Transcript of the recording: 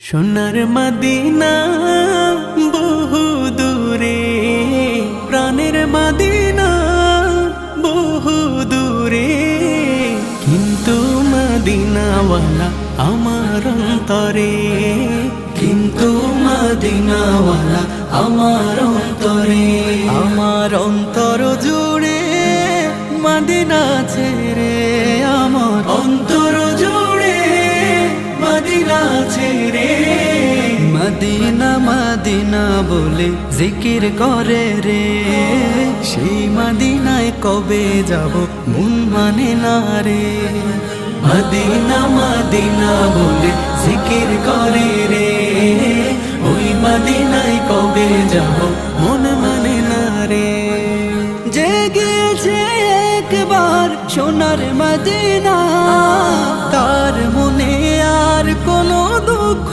সোনার মদিনা বহু দূরে, প্রাণের মদিনা বহু দূরে, কিন্তু মদিনাওয়ালা আমার অন্তরে, কিন্তু মদিনাওয়ালা আমার অন্তরে। আমার অন্তর জুড়ে মদিনা ছেড়ে, আমার অন্তর জুড়ে মদিনা ছেড়ে। মদিনা মদিনা বলে জিকির করে রে, সেই মদিনায় কবে যাব মন মানে না রে। মদিনা মদিনা বলে জিকির করে রে, ওই মদিনায় কবে যাব মন মানে না রে। যে গিয়েছে একবার সোনার মদিনা, তার মনে আর কোনো দুঃখ